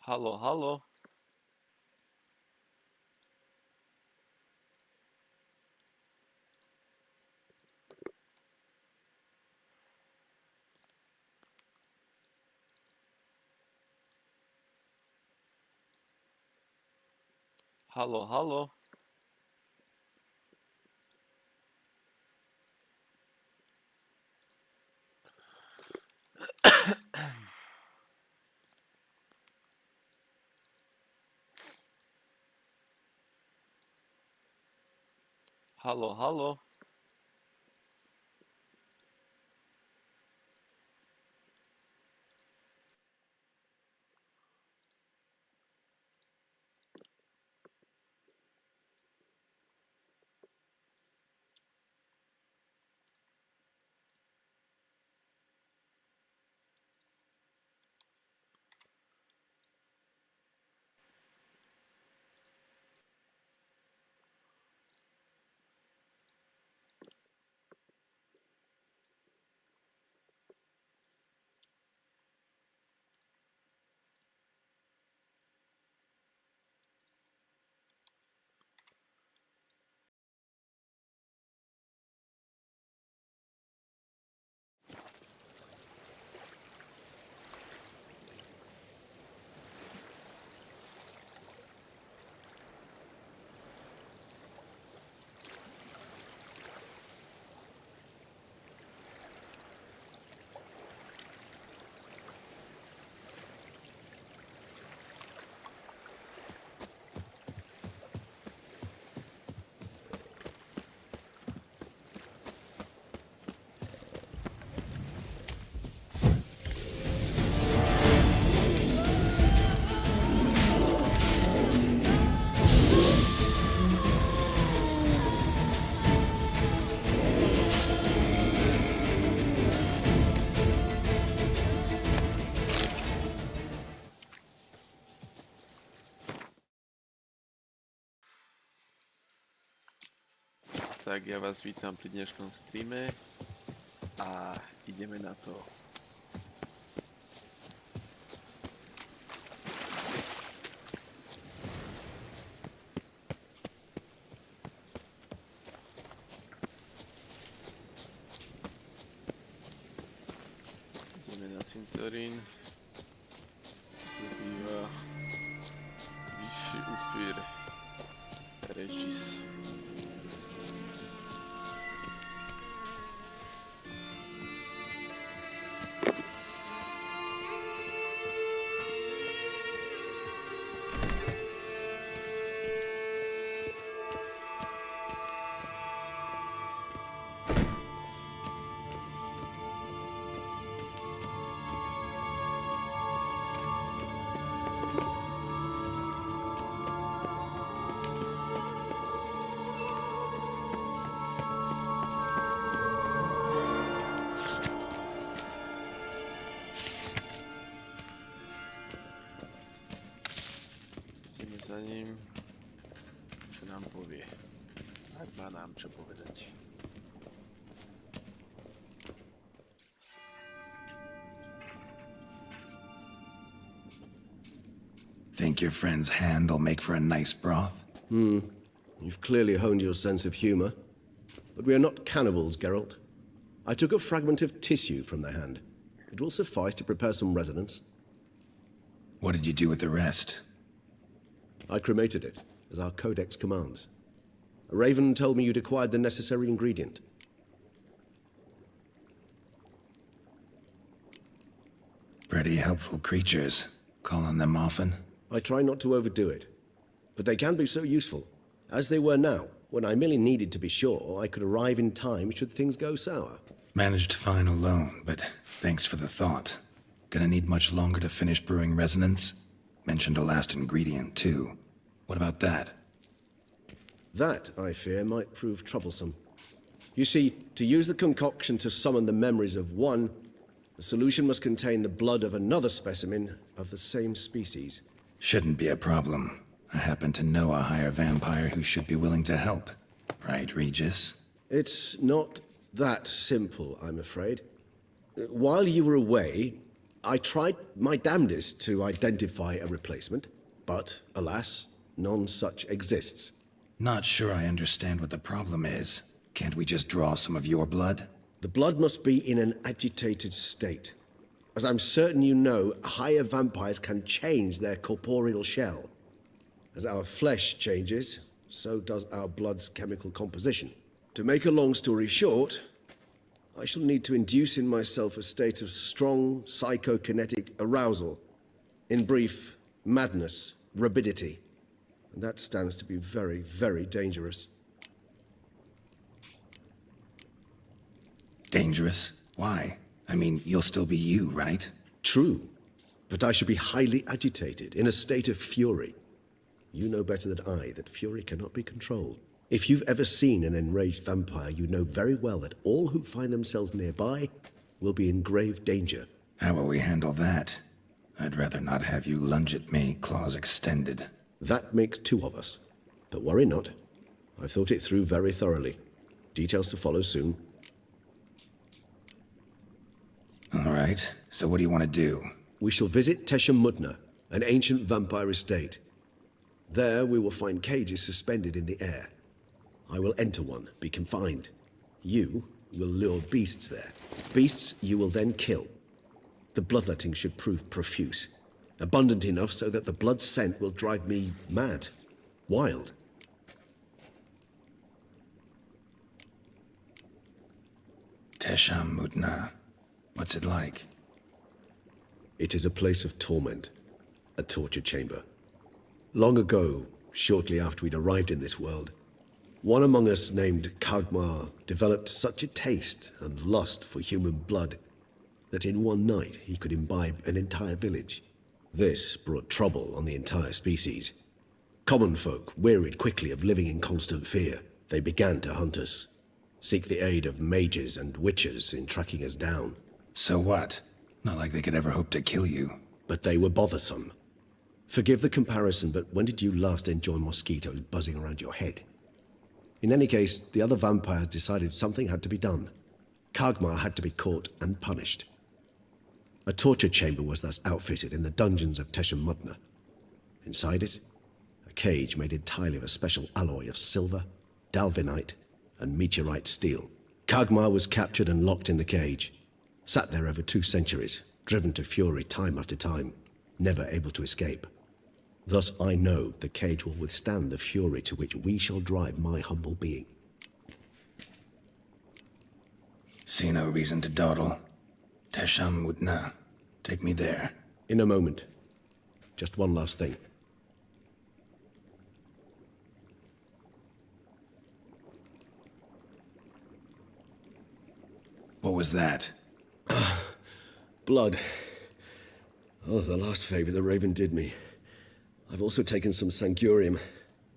Halo, halo. Halo, halo. Halo, halo. Tak, ja vás vítam pri dnešnom streame a ideme na to. Ideme na cintorín. Tu býva vyšší upír Regis. Za ním, čo nám povie. Ak má nám čo povedať. Think your friend's hand will make for a nice broth? You've clearly honed your sense of humor. But we are not cannibals, Geralt. I took a fragment of tissue from the hand. It will suffice to prepare some resonance. What did you do with the rest? I cremated it, as our codex commands. A raven told me you'd acquired the necessary ingredient. Pretty helpful creatures. Call on them often? I try not to overdo it. But they can be so useful, as they were now, when I merely needed to be sure I could arrive in time should things go sour. Managed fine alone, but thanks for the thought. Gonna need much longer to finish brewing resonance? Mentioned a last ingredient, too. What about that? That, I fear, might prove troublesome. You see, to use the concoction to summon the memories of one, the solution must contain the blood of another specimen of the same species. Shouldn't be a problem. I happen to know a higher vampire who should be willing to help. Right, Regis? It's not that simple, I'm afraid. While you were away, I tried my damnedest to identify a replacement, but alas, none such exists. Not sure I understand what the problem is. Can't we just draw some of your blood? The blood must be in an agitated state. As I'm certain you know, higher vampires can change their corporeal shell. As our flesh changes, so does our blood's chemical composition. To make a long story short, I shall need to induce in myself a state of strong psychokinetic arousal. In brief, madness, rabidity. And that stands to be very, very dangerous. Dangerous? Why? I mean, you'll still be you, right? True, but I should be highly agitated, in a state of fury. You know better than I that fury cannot be controlled. If you've ever seen an enraged vampire, you know very well that all who find themselves nearby will be in grave danger. How will we handle that? I'd rather not have you lunge at me, claws extended. That makes two of us. But worry not. I've thought it through very thoroughly. Details to follow soon. All right, so what do you want to do? We shall visit Teshem Mutna, an ancient vampire estate. There we will find cages suspended in the air. I will enter one, be confined. You will lure beasts there. Beasts you will then kill. The bloodletting should prove profuse. Abundant enough so that the blood scent will drive me mad. Wild. Tesham Mutna. What's it like? It is a place of torment. A torture chamber. Long ago, shortly after we'd arrived in this world, one among us named Kagmar developed such a taste and lust for human blood that in one night he could imbibe an entire village. This brought trouble on the entire species. Common folk wearied quickly of living in constant fear. They began to hunt us, seek the aid of mages and witches in tracking us down. So what? Not like they could ever hope to kill you. But they were bothersome. Forgive the comparison, but when did you last enjoy mosquitoes buzzing around your head? In any case, the other vampires decided something had to be done. Kagmar had to be caught and punished. A torture chamber was thus outfitted in the dungeons of Teshem Mutna. Inside it, a cage made entirely of a special alloy of silver, dalvinite, and meteorite steel. Kagmar was captured and locked in the cage. Sat there over 2 centuries, driven to fury time after time, never able to escape. Thus I know the cage will withstand the fury to which we shall drive my humble being. See no reason to dawdle. Tesham Mutna. Take me there. In a moment. Just one last thing. What was that? Blood. Oh, the last favor the Raven did me. I've also taken some Sancurium,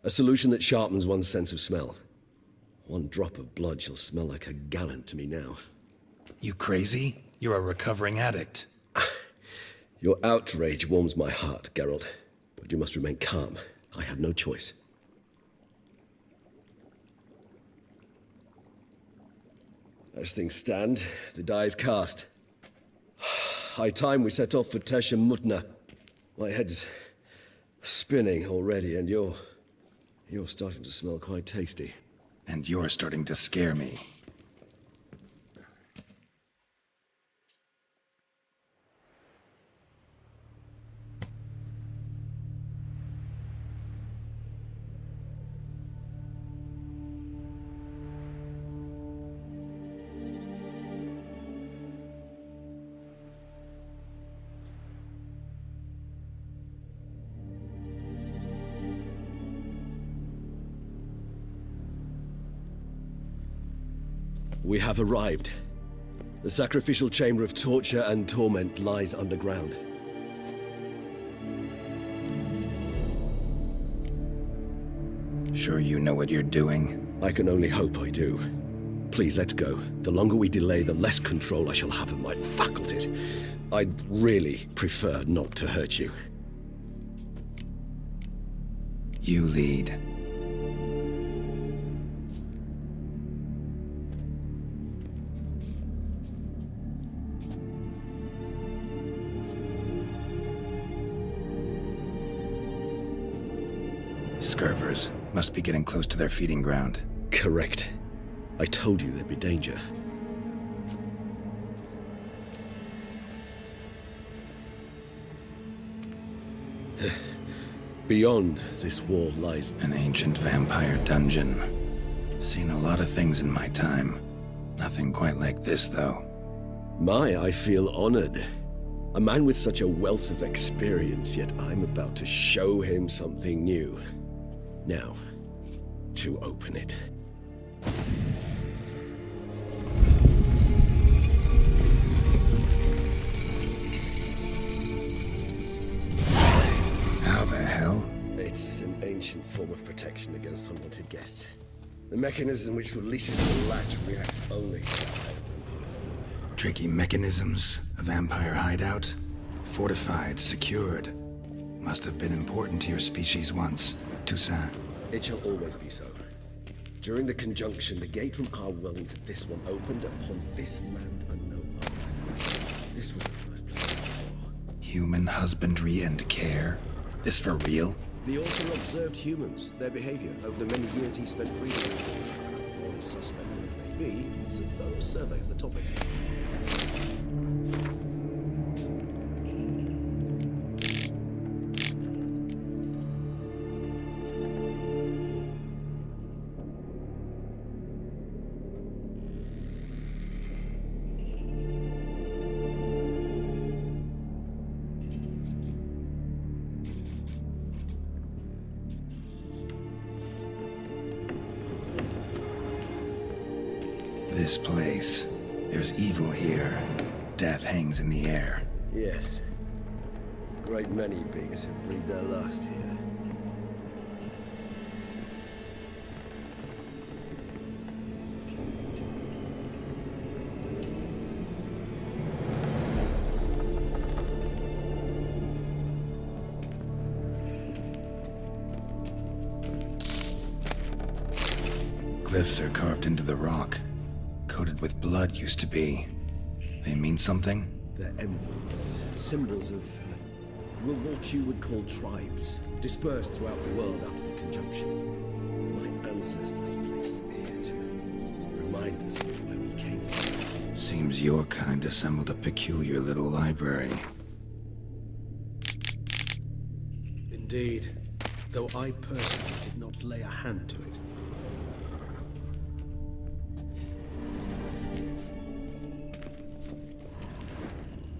a solution that sharpens one's sense of smell. 1 drop of blood shall smell like a gallon to me now. You crazy? You're a recovering addict. Your outrage warms my heart, Geralt. But you must remain calm. I have no choice. As things stand, the die is cast. High time we set off for Teshem Mutna. My head's spinning already, and you're starting to smell quite tasty. And you're starting to scare me. We have arrived. The sacrificial chamber of torture and torment lies underground. Sure you know what you're doing? I can only hope I do. Please, let's go. The longer we delay, the less control I shall have of my faculties. I'd really prefer not to hurt you. You lead. observers. Must be getting close to their feeding ground. Correct. I told you there'd be danger. Beyond this wall lies... An ancient vampire dungeon. Seen a lot of things in my time. Nothing quite like this, though. I feel honored. A man with such a wealth of experience, yet I'm about to show him something new. Now, to open it. How the hell? It's an ancient form of protection against unwanted guests. The mechanism which releases the latch reacts only to the vampire's blood. Tricky mechanisms, a vampire hideout. Fortified, secured. Must have been important to your species once, Toussaint. It shall always be so. During the conjunction, the gate from our world into this one opened upon this land and no other. This was the first place I saw. Human husbandry and care? This for real? The author observed humans, their behavior, over the many years he spent reading. Morally suspect though it may be, it's a thorough survey of the topic. This place. There's evil here. Death hangs in the air. Yes. A great many beings have breathed their last here. Glyphs are carved into the rock. Coated with blood used to be. They mean something? They're emblems, symbols of what you would call tribes, dispersed throughout the world after the conjunction. My ancestors placed them here to remind us of where we came from. Seems your kind assembled a peculiar little library. Indeed, though I personally did not lay a hand to it.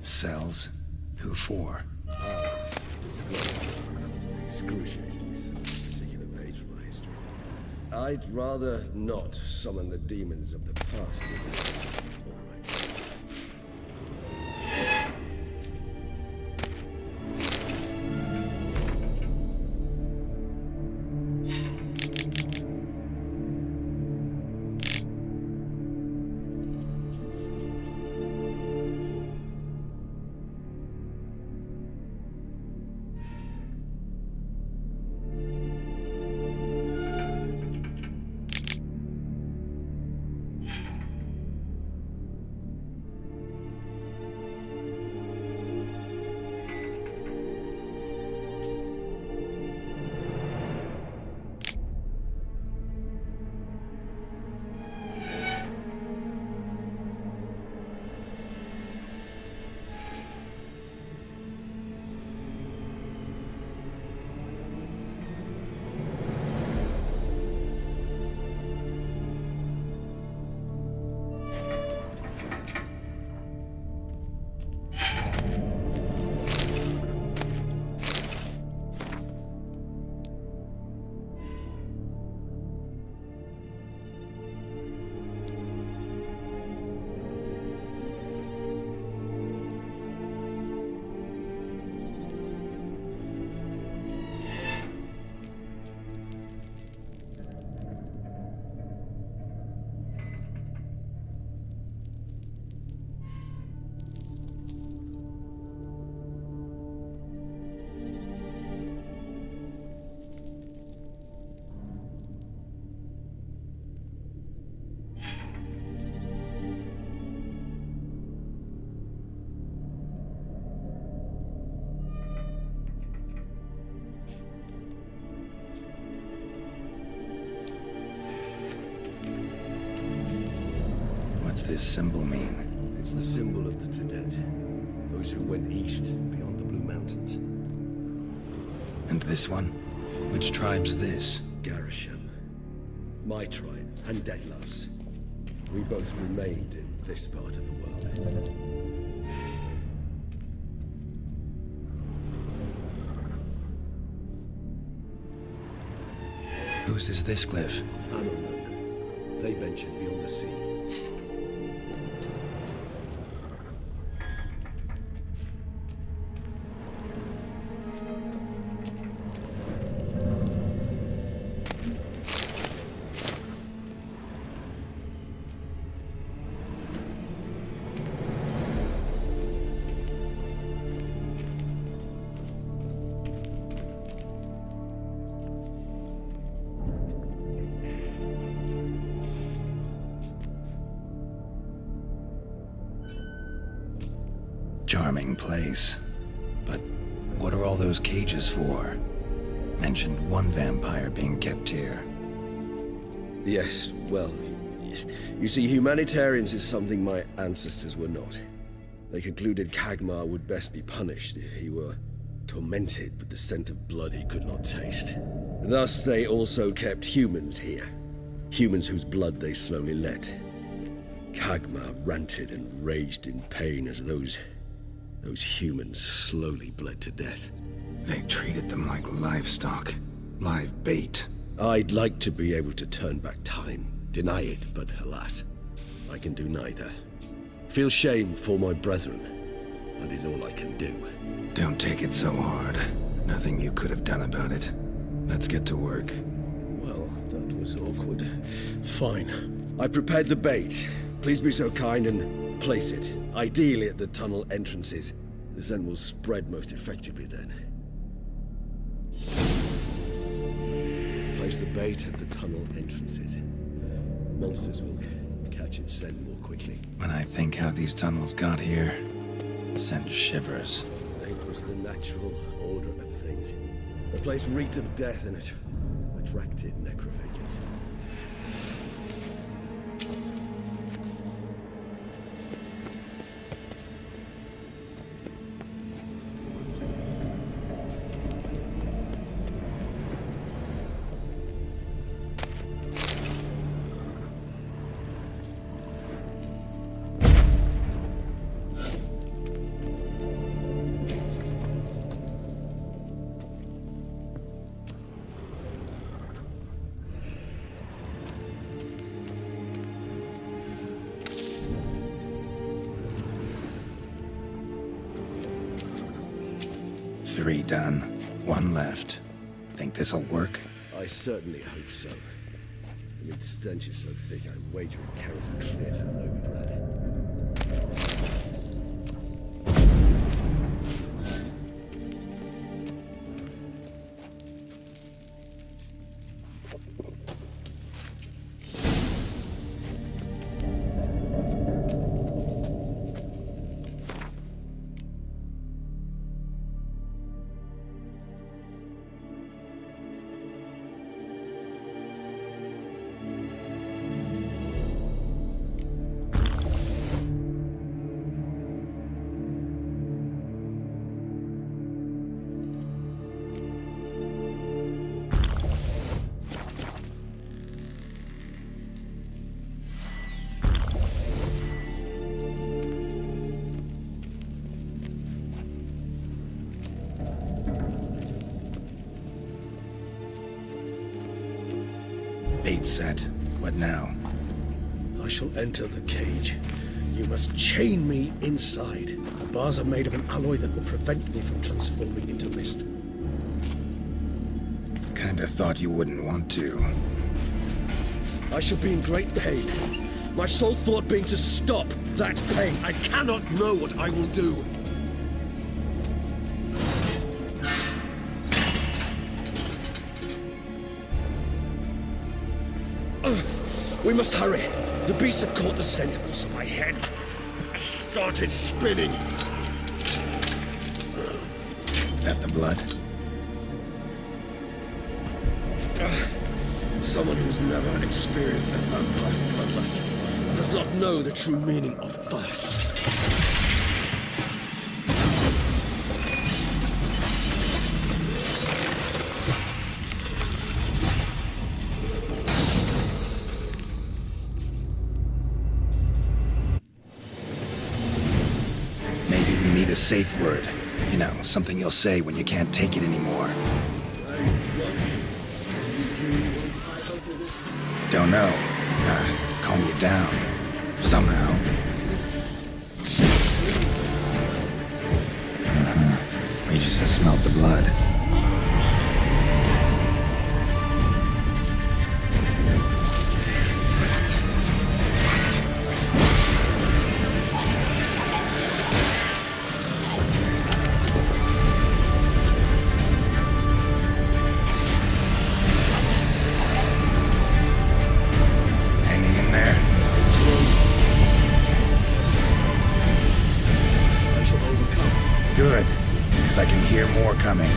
Cells? Who for? Disgraceful. Excruciatingly so, this particular page from my history. I'd rather not summon the demons of the past in this. All right. What's this symbol mean? It's the symbol of the Tedet, those who went east beyond the Blue Mountains. And this one? Which tribe's this? Garisham, my tribe, and Detlav's. We both remained in this part of the world. Whose is this glyph? Ammerman. They ventured beyond the sea. Charming place. But what are all those cages for? Mentioned one vampire being kept here. Yes, well, you see, humanitarians is something my ancestors were not. They concluded Kagmar would best be punished if he were tormented with the scent of blood he could not taste. Thus, they also kept humans here. Humans whose blood they slowly let. Kagmar ranted and raged in pain as those humans slowly bled to death. They treated them like livestock. Live bait. I'd like to be able to turn back time, deny it, but alas, I can do neither. Feel shame for my brethren. That is all I can do. Don't take it so hard. Nothing you could have done about it. Let's get to work. Well, that was awkward. Fine. I prepared the bait. Please be so kind and place it. Ideally at the tunnel entrances. The scent will spread most effectively then. Place the bait at the tunnel entrances. Monsters will catch its scent more quickly. When I think how these tunnels got here, send shivers. It was the natural order of things. The place reeked of death and it attracted necrophages. Three done. One left. Think this'll work? I certainly hope so. The meat stench is so thick, I wager it carries clear to Novigrad. Bait set. What now? I shall enter the cage. You must chain me inside. The bars are made of an alloy that will prevent me from transforming into mist. Kinda thought you wouldn't want to. I shall be in great pain. My sole thought being to stop that pain. I cannot know what I will do. We must hurry. The beasts have caught the scent across my head. I started spinning. That the blood? Someone who's never experienced a vampire's bloodlust. does not know the true meaning of thirst. Maybe we need a safe word. You know, something you'll say when you can't take it anymore. Don't know. Calm you down. Somehow. We just have smelled the blood. Hanging in there? I shall overcome. Good, because I can hear more coming.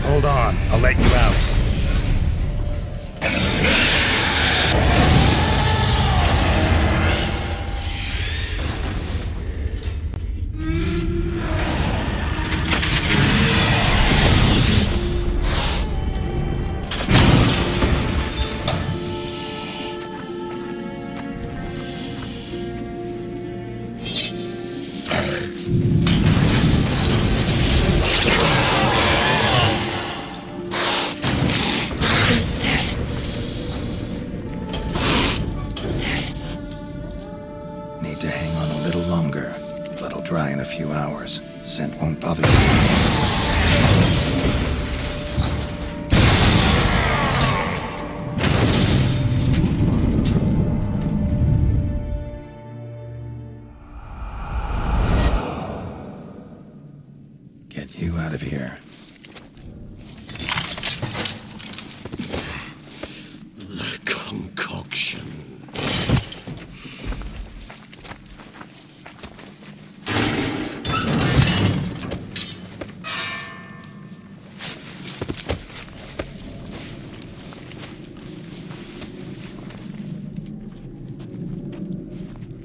Hold on, I'll let you out. Need to hang on a little longer. Blood'll dry in a few hours. Scent won't bother you. Get you out of here. The concoction.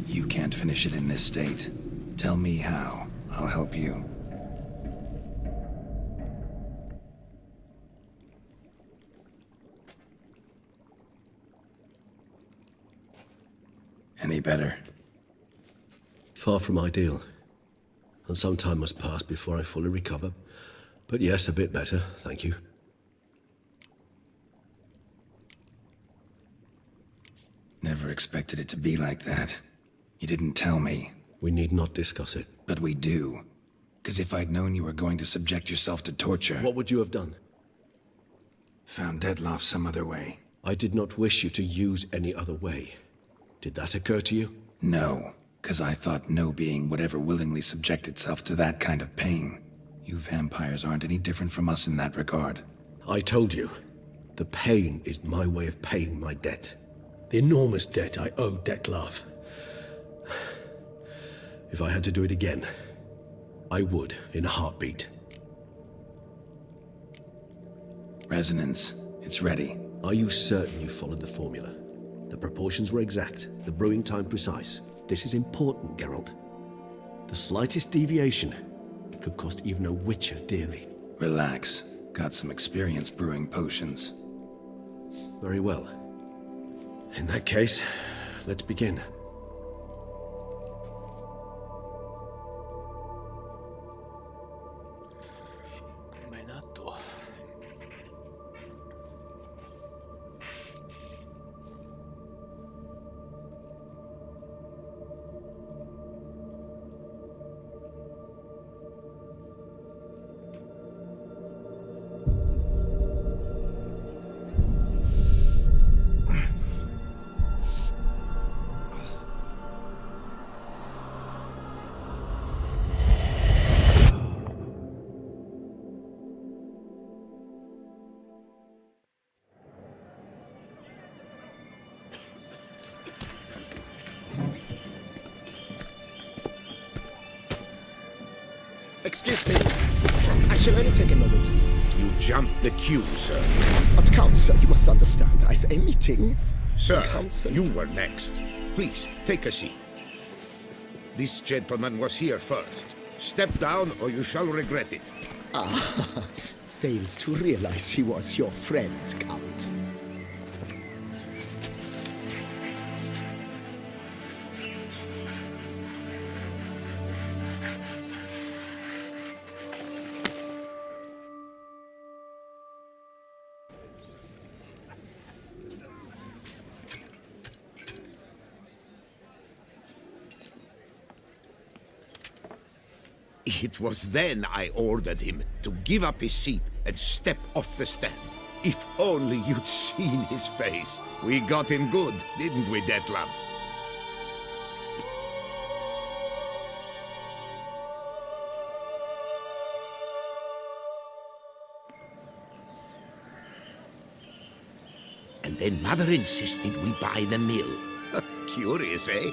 You can't finish it in this state. Tell me how. I'll help you. Any better? Far from ideal. And some time must pass before I fully recover. But yes, a bit better, thank you. Never expected it to be like that. You didn't tell me. We need not discuss it. But we do. Because if I'd known you were going to subject yourself to torture... What would you have done? Found Deadloff some other way. I did not wish you to use any other way. Did that occur to you? No, because I thought no being would ever willingly subject itself to that kind of pain. You vampires aren't any different from us in that regard. I told you. The pain is my way of paying my debt. The enormous debt I owe Dettlaff. If I had to do it again, I would, in a heartbeat. Resonance. It's ready. Are you certain you followed the formula? The proportions were exact, the brewing time precise. This is important, Geralt. The slightest deviation could cost even a Witcher dearly. Relax. Got some experience brewing potions. Very well. In that case, let's begin. Menato. Excuse me. Actually, only take a moment. You jumped the queue, sir. But Council, you must understand, I've a meeting. Sir, Council. you were next. Please, take a seat. This gentleman was here first. Step down or you shall regret it. Fails to realize he was your friend, Count. It was then I ordered him to give up his seat and step off the stand. If only you'd seen his face. We got him good, didn't we, Detlef? And then Mother insisted we buy the mill. Curious, eh?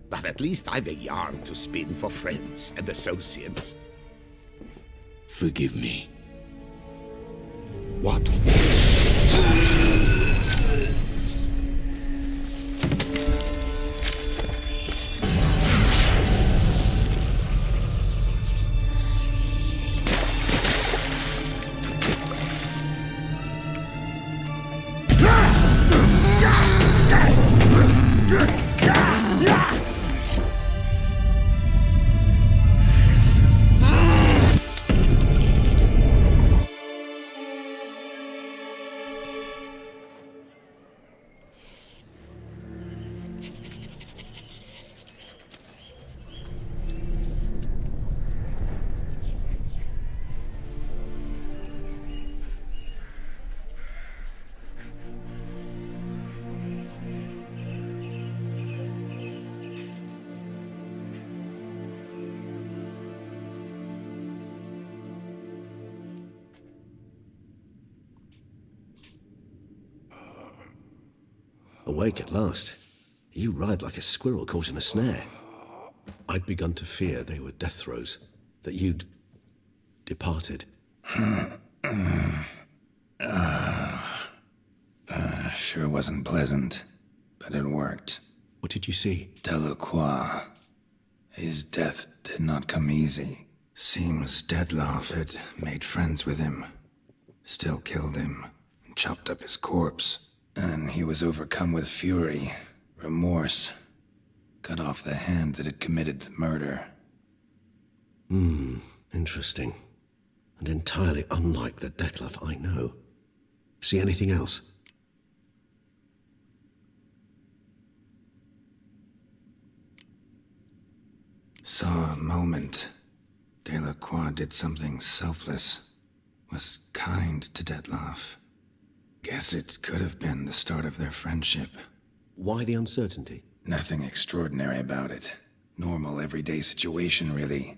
But at least I've a yarn to spin for friends and associates. Forgive me. What? Awake at last. You ride like a squirrel caught in a snare. I'd begun to fear they were death throes, that you'd departed. Sure wasn't pleasant, but it worked. What did you see? Delacroix. His death did not come easy. Seems Detlef had made friends with him. Still killed him, and chopped up his corpse. And he was overcome with fury, remorse. Cut off the hand that had committed the murder. Interesting. And entirely unlike the Detlef I know. See anything else? Saw a moment. Delacroix did something selfless. Was kind to Detlef. Guess it could have been the start of their friendship. Why the uncertainty? Nothing extraordinary about it. Normal, everyday situation, really.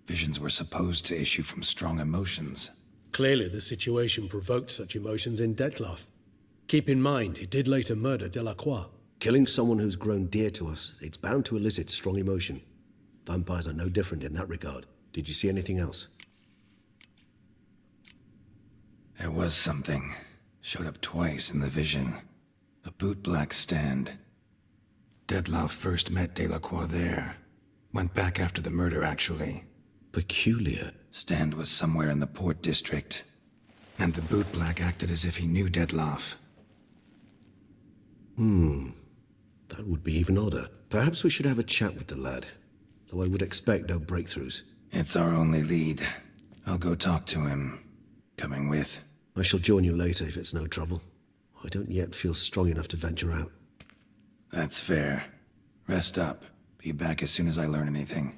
Visions were supposed to issue from strong emotions. Clearly, the situation provoked such emotions in Detlef. Keep in mind, he did later murder Delacroix. Killing someone who's grown dear to us, it's bound to elicit strong emotion. Vampires are no different in that regard. Did you see anything else? There was something. Showed up twice in the vision. A bootblack stand. Detlef first met Delacroix there. Went back after the murder, actually. Peculiar. Stand was somewhere in the Port District. And the bootblack acted as if he knew Detlef. That would be even odder. Perhaps we should have a chat with the lad. Though I would expect no breakthroughs. It's our only lead. I'll go talk to him. Coming with. I shall join you later if it's no trouble. I don't yet feel strong enough to venture out. That's fair. Rest up. Be back as soon as I learn anything.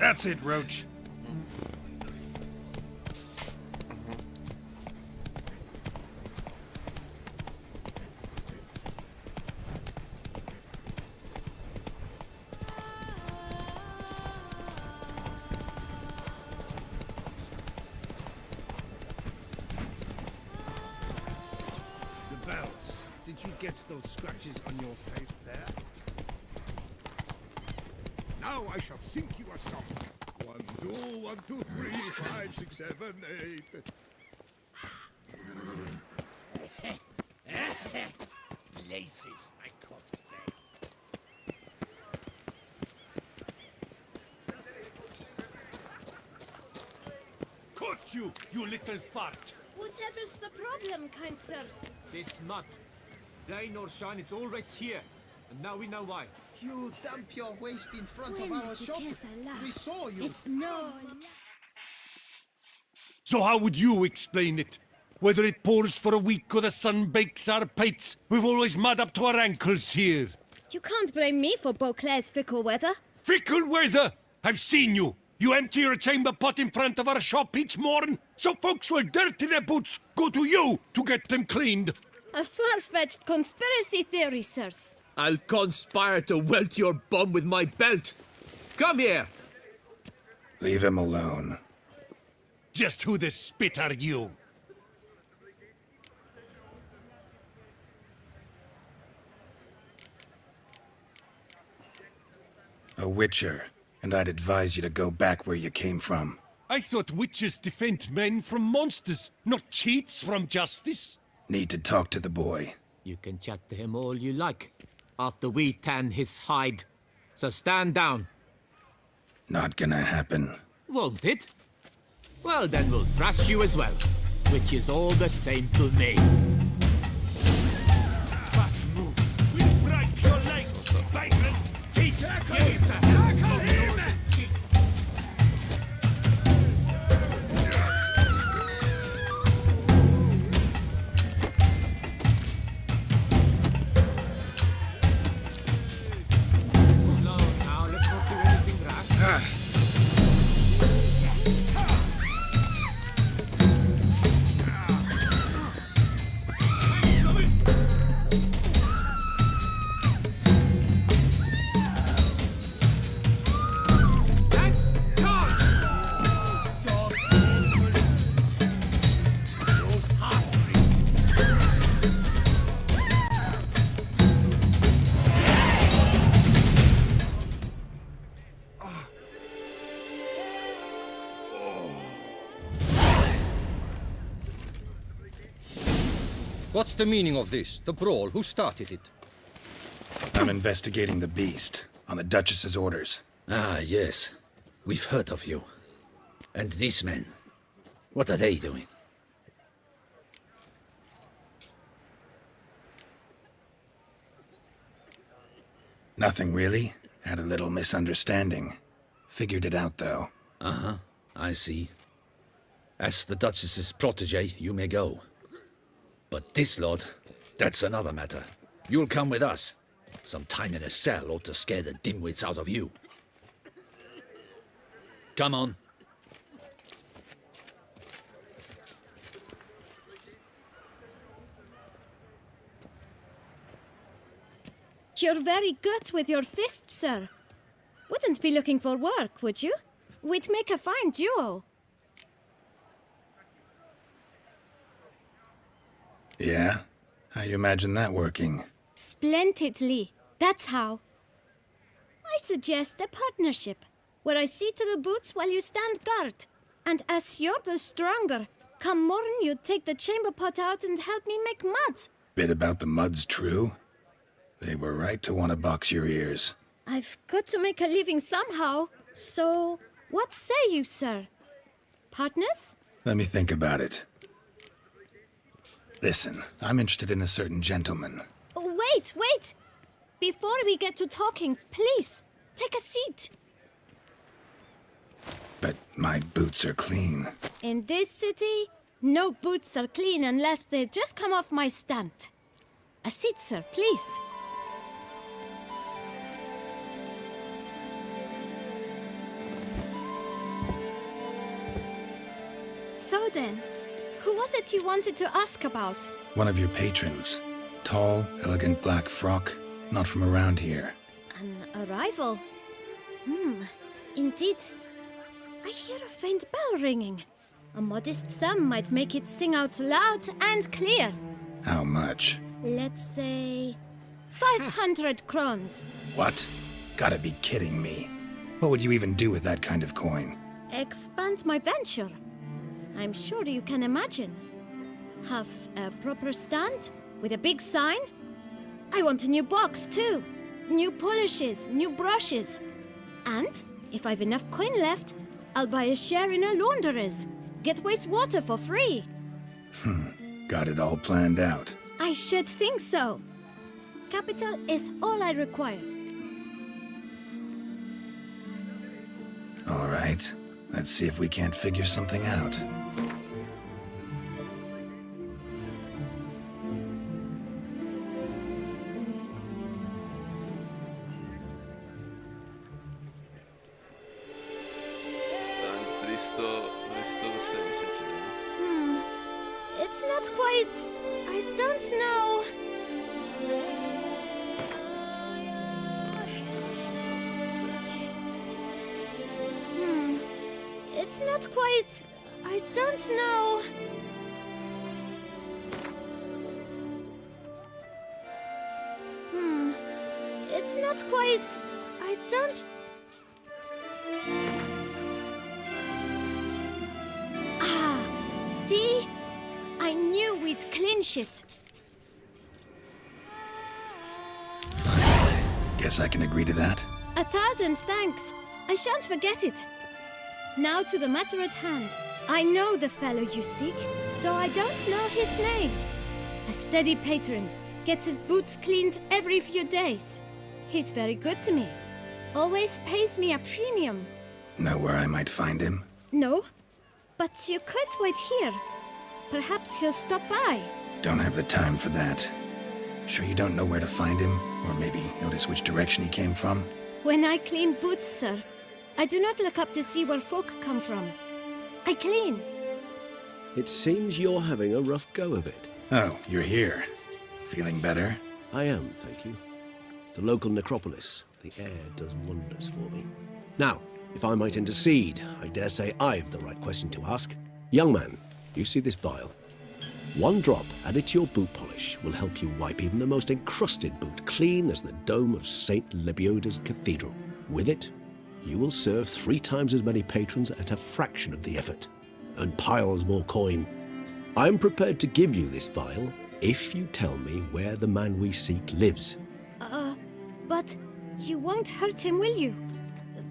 That's it, Roach. The bells. Did you get those scratches on your face there? Now I shall sink you a song. 1, 2, 1, 2, 3, 5, 6, 7, 8. Places, my cough's back. Caught you, you little fart! Whatever's the problem, kind sirs? This mud. Rain or shine, it's always here. And now we know why. You dump your waste in front When of our the shop. kiss laughs, We saw you. It's no. So how would you explain it? Whether it pours for a week or the sun bakes our pates, we've always mud up to our ankles here. You can't blame me for Beauclair's fickle weather. Fickle weather! I've seen you! You empty your chamber pot in front of our shop each morn, so folks will dirty their boots, go to you to get them cleaned. A far-fetched conspiracy theory, sirs. I'll conspire to welt your bum with my belt. Come here. Leave him alone. Just who the spit are you? A witcher, and I'd advise you to go back where you came from. I thought witches defend men from monsters, not cheats from justice. Need to talk to the boy. You can chat to him all you like, after we tan his hide. So stand down. Not gonna happen. Won't it? Well, then we'll thrash you as well, which is all the same to me. That move will break your legs, vagrant! Teeth! Circle him! Slow now, let's not do anything rash. That's done! What's the meaning of this? The brawl? Who started it? I'm investigating the beast, on the Duchess's orders. Ah, yes. We've heard of you. And these men, what are they doing? Nothing really. Had a little misunderstanding. Figured it out, though. Uh-huh, I see. As the Duchess's protege, you may go. But this lot, that's another matter. You'll come with us. Some time in a cell ought to scare the dimwits out of you. Come on. You're very good with your fists, sir. Wouldn't be looking for work, would you? We'd make a fine duo. Yeah? How you imagine that working? Splendidly. That's how. I suggest a partnership, where I see to the boots while you stand guard. And as you're the stronger, come morn you take the chamber pot out and help me make mud. Bit about the mud's true? They were right to want to box your ears. I've got to make a living somehow. So, what say you, sir? Partners? Let me think about it. Listen, I'm interested in a certain gentleman. Wait! Before we get to talking, please, take a seat. But my boots are clean. In this city, no boots are clean unless they just come off my stand. A seat, sir, please. So then, who was it you wanted to ask about? One of your patrons. Tall, elegant black frock. Not from around here. An arrival? Indeed. I hear a faint bell ringing. A modest sum might make it sing out loud and clear. How much? Let's say 500 crowns. What? Gotta be kidding me. What would you even do with that kind of coin? Expand my venture. I'm sure you can imagine. Have a proper stand with a big sign. I want a new box too. New polishes, new brushes. And if I've enough coin left, I'll buy a share in a launderer's. Get wastewater for free. Got it all planned out. I should think so. Capital is all I require. All right. Let's see if we can't figure something out. It's not quite... I don't know. It's not quite... I don't know. It's not quite... I don't... See? I knew we'd clinch it. Guess I can agree to that. 1,000 thanks. I shan't forget it. Now to the matter at hand. I know the fellow you seek, though I don't know his name. A steady patron, gets his boots cleaned every few days. He's very good to me. Always pays me a premium. Know where I might find him? No, but you could wait here. Perhaps he'll stop by. Don't have the time for that. Sure you don't know where to find him? Or maybe notice which direction he came from? When I clean boots, sir, I do not look up to see where folk come from. I clean. It seems you're having a rough go of it. Oh, you're here. Feeling better? I am, thank you. The local necropolis. The air does wonders for me. Now, if I might intercede, I dare say I've the right question to ask. Young man, you see this vial? One drop added to your boot polish will help you wipe even the most encrusted boot clean as the dome of St. Lebioda's Cathedral. With it, you will serve 3 times as many patrons at a fraction of the effort, and piles more coin. I'm prepared to give you this vial if you tell me where the man we seek lives. But you won't hurt him, will you?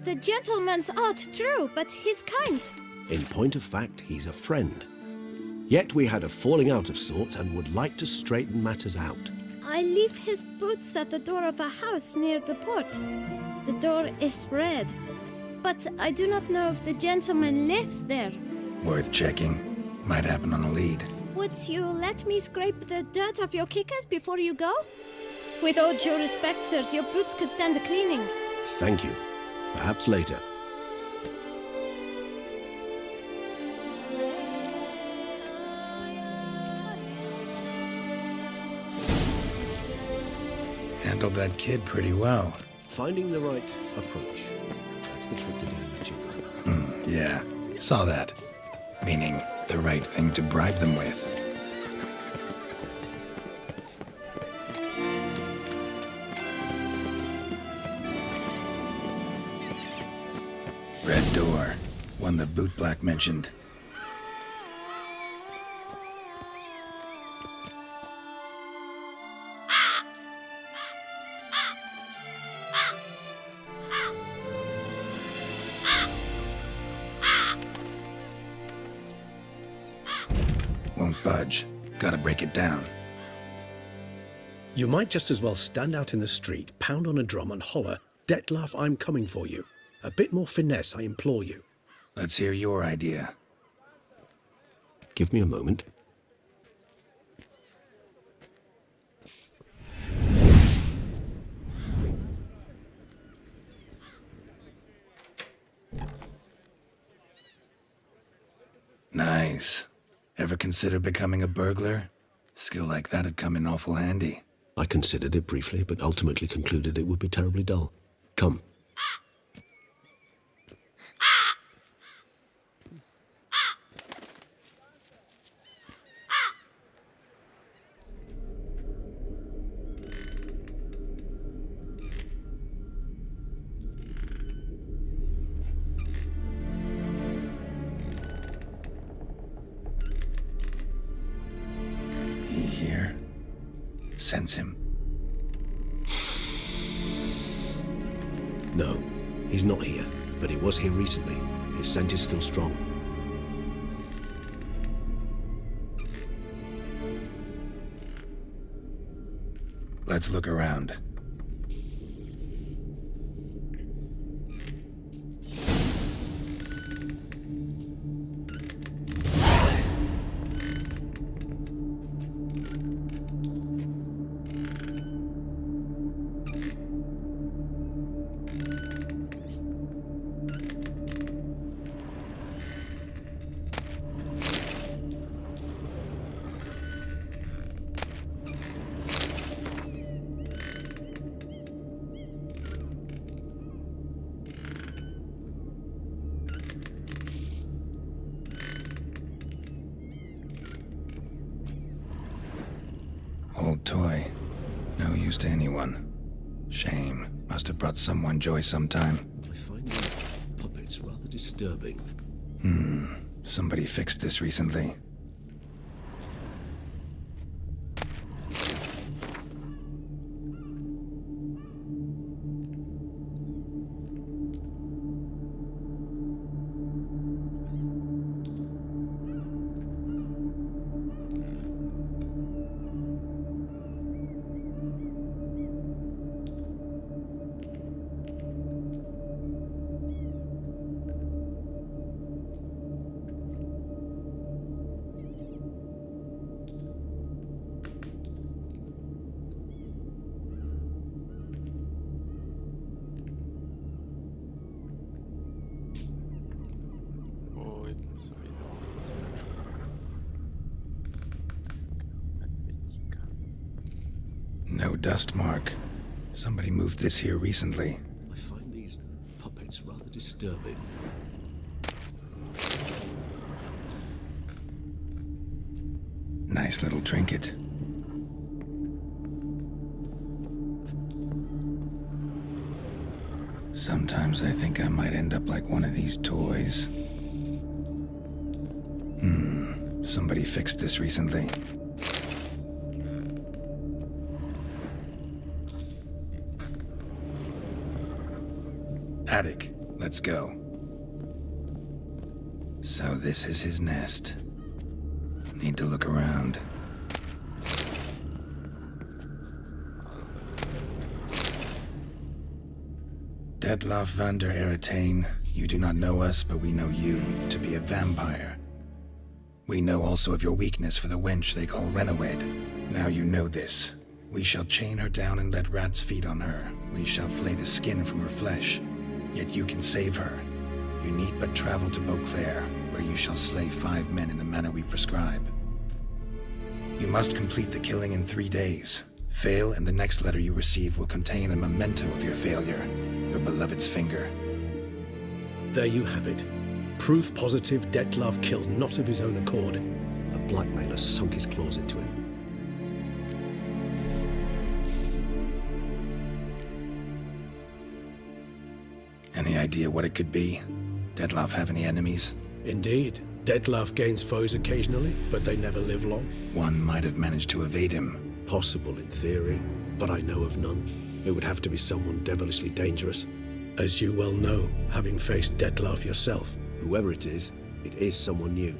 The gentleman's art, true, but he's kind. In point of fact, he's a friend. Yet we had a falling out of sorts and would like to straighten matters out. I leave his boots at the door of a house near the port. The door is red, but I do not know if the gentleman lives there. Worth checking. Might happen on a lead. Would you let me scrape the dirt off your kickers before you go? With all due respect, sirs, your boots could stand a cleaning. Thank you. Perhaps later. Handled that kid pretty well. Finding the right approach. That's the trick to dealing with children. Yeah, saw that. Meaning, the right thing to bribe them with. Red door. One the bootblack mentioned. Won't budge. Gotta break it down. You might just as well stand out in the street, pound on a drum and holler, "Detlef, I'm coming for you." A bit more finesse, I implore you. Let's hear your idea. Give me a moment. Nice. Ever consider becoming a burglar? Skill like that'd come in awful handy. I considered it briefly, but ultimately concluded it would be terribly dull. Come. He here? Sense him. No, he's not here, but he was here recently. His scent is still strong. Let's look around. Old toy. No use to anyone. Shame. Must have brought someone joy sometime. I find these puppets rather disturbing. Somebody fixed this recently. Oj, sobie medvědíka. No dust mark. Somebody moved this here recently. I find these puppets rather disturbing. Nice little trinket. Sometimes I think I might end up like one of these toys. Somebody fixed this recently. Attic, let's go. So this is his nest. Need to look around. Detloff van der Eretain, you do not know us, but we know you to be a vampire. We know also of your weakness for the wench they call Renawed. Now you know this. We shall chain her down and let rats feed on her. We shall flay the skin from her flesh. Yet you can save her. You need but travel to Beauclair, where you shall slay 5 men in the manner we prescribe. You must complete the killing in 3 days. Fail, and the next letter you receive will contain a memento of your failure. Your beloved's finger. There you have it. Proof positive Detlav killed not of his own accord. A blackmailer sunk his claws into him. Any idea what it could be? Detlav have any enemies? Indeed, Detlav gains foes occasionally, but they never live long. One might have managed to evade him. Possible in theory, but I know of none. It would have to be someone devilishly dangerous. As you well know, having faced Detlav yourself. Whoever it is someone new.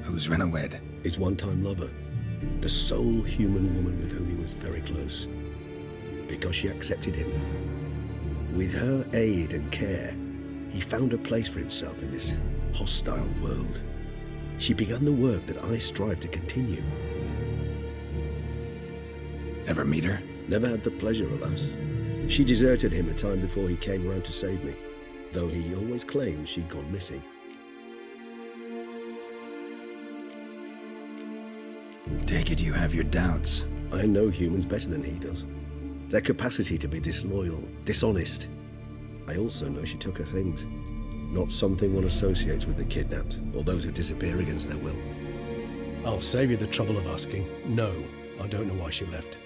Who's Renawed? His one-time lover. The sole human woman with whom he was very close. Because she accepted him. With her aid and care, he found a place for himself in this hostile world. She began the work that I strive to continue. Ever meet her? Never had the pleasure, alas. She deserted him a time before he came around to save me, though he always claimed she'd gone missing. Take it you have your doubts. I know humans better than he does. Their capacity to be disloyal, dishonest. I also know she took her things. Not something one associates with the kidnapped, or those who disappear against their will. I'll save you the trouble of asking. No, I don't know why she left.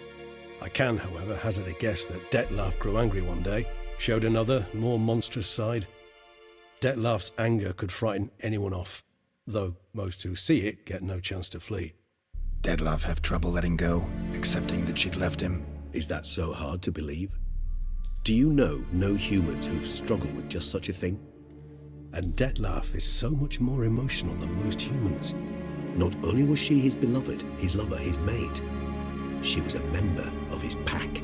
I can, however, hazard a guess that Detlef grew angry one day, showed another, more monstrous side. Detlef's anger could frighten anyone off, though most who see it get no chance to flee. Detlef have trouble letting go, accepting that she'd left him? Is that so hard to believe? Do you know no humans who've struggled with just such a thing? And Detlef is so much more emotional than most humans. Not only was she his beloved, his lover, his mate, she was a member of his pack.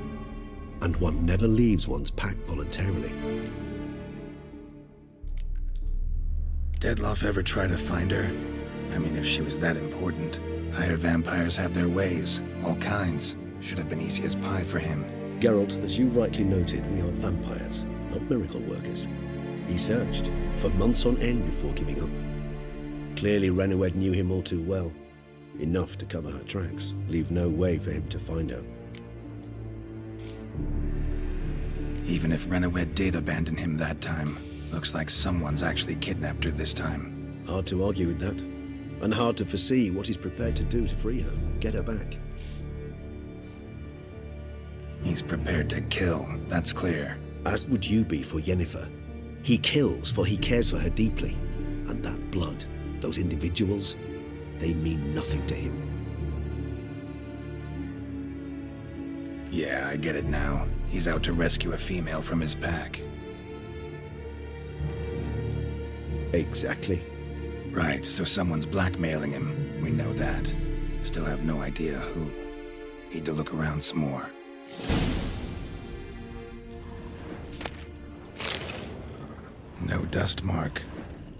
And one never leaves one's pack voluntarily. Detlef ever try to find her? I mean, if she was that important. Higher vampires have their ways, all kinds. Should have been easy as pie for him. Geralt, as you rightly noted, we are vampires, not miracle workers. He searched for months on end before giving up. Clearly Renowed knew him all too well. Enough to cover her tracks, leave no way for him to find her. Even if Renowed did abandon him that time, looks like someone's actually kidnapped her this time. Hard to argue with that. And hard to foresee what he's prepared to do to free her, get her back. He's prepared to kill, that's clear. As would you be for Yennefer. He kills, for he cares for her deeply. And that blood, those individuals, they mean nothing to him. Yeah, I get it now. He's out to rescue a female from his pack. Exactly. Right, so someone's blackmailing him. We know that. Still have no idea who. Need to look around some more. No dust mark.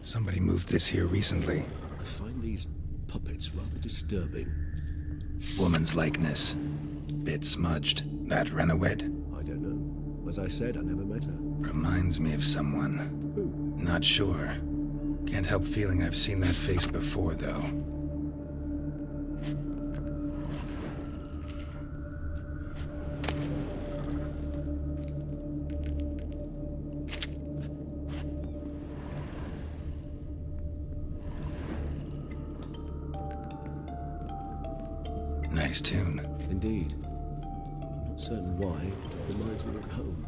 Somebody moved this here recently. I find these puppets rather disturbing. Woman's likeness. Bit smudged. That Renowed? I don't know. As I said, I never met her. Reminds me of someone. Who? Not sure. Can't help feeling I've seen that face before, though. Nice tune. Indeed. I'm not certain why, but it reminds me of home.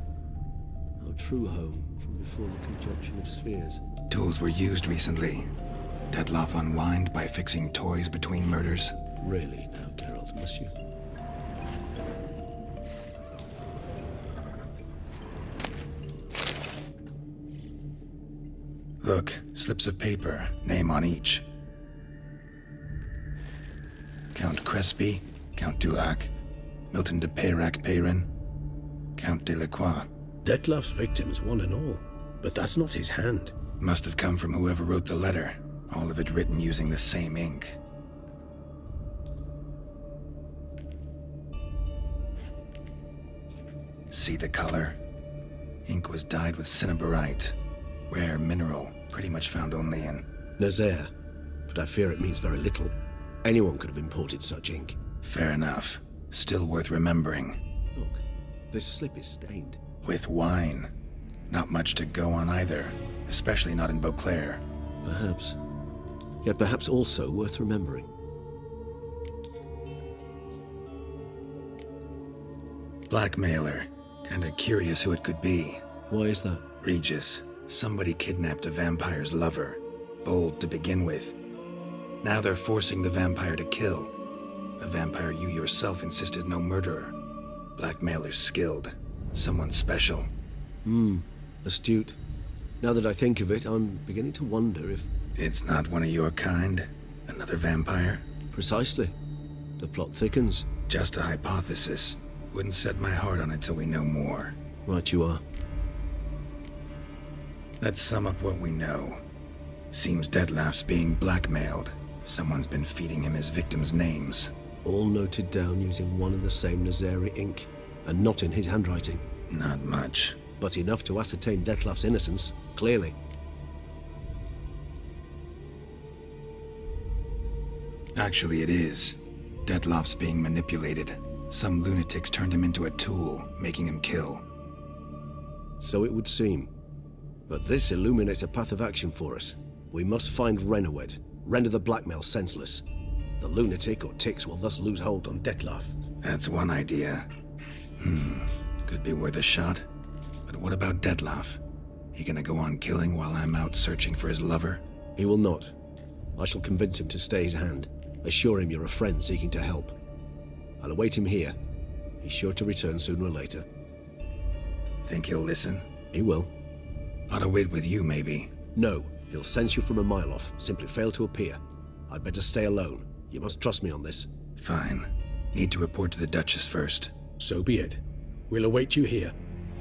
Our true home from before the conjunction of spheres. Tools were used recently. Detlef unwind by fixing toys between murders. Really now, Geralt, must you? Look, slips of paper, name on each. Count Crespi, Count Dulac, Milton de Peyrac-Peyrin, Count Delacroix. Detlef's victims, one and all. But that's not his hand. Must have come from whoever wrote the letter. All of it written using the same ink. See the color? Ink was dyed with cinnabarite. Rare mineral, pretty much found only in... Nazaire. But I fear it means very little. Anyone could have imported such ink. Fair enough. Still worth remembering. Look, this slip is stained. With wine. Not much to go on either. Especially not in Beauclair. Perhaps. Yet perhaps also worth remembering. Blackmailer. Kinda curious who it could be. Why is that? Regis. Somebody kidnapped a vampire's lover. Bold to begin with. Now they're forcing the vampire to kill. A vampire you yourself insisted no murderer. Blackmailer's skilled. Someone special. Astute. Now that I think of it, I'm beginning to wonder if... It's not one of your kind? Another vampire? Precisely. The plot thickens. Just a hypothesis. Wouldn't set my heart on it till we know more. Right you are. Let's sum up what we know. Seems Detlef's being blackmailed. Someone's been feeding him his victims' names. All noted down using one and the same Nazari ink, and not in his handwriting. Not much. But enough to ascertain Detlef's innocence, clearly. Actually, it is. Detlof's being manipulated. Some lunatics turned him into a tool, making him kill. So it would seem. But this illuminates a path of action for us. We must find Renowed, render the blackmail senseless. The lunatic or ticks will thus lose hold on Detloff. That's one idea. Could be worth a shot. But what about Detloff? He gonna go on killing while I'm out searching for his lover? He will not. I shall convince him to stay his hand. Assure him you're a friend seeking to help. I'll await him here. He's sure to return sooner or later. Think he'll listen? He will. Ought to wait with you, maybe. No, he'll sense you from a mile off. Simply fail to appear. I'd better stay alone. You must trust me on this. Fine. Need to report to the Duchess first. So be it. We'll await you here.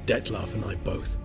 Detloff and I both.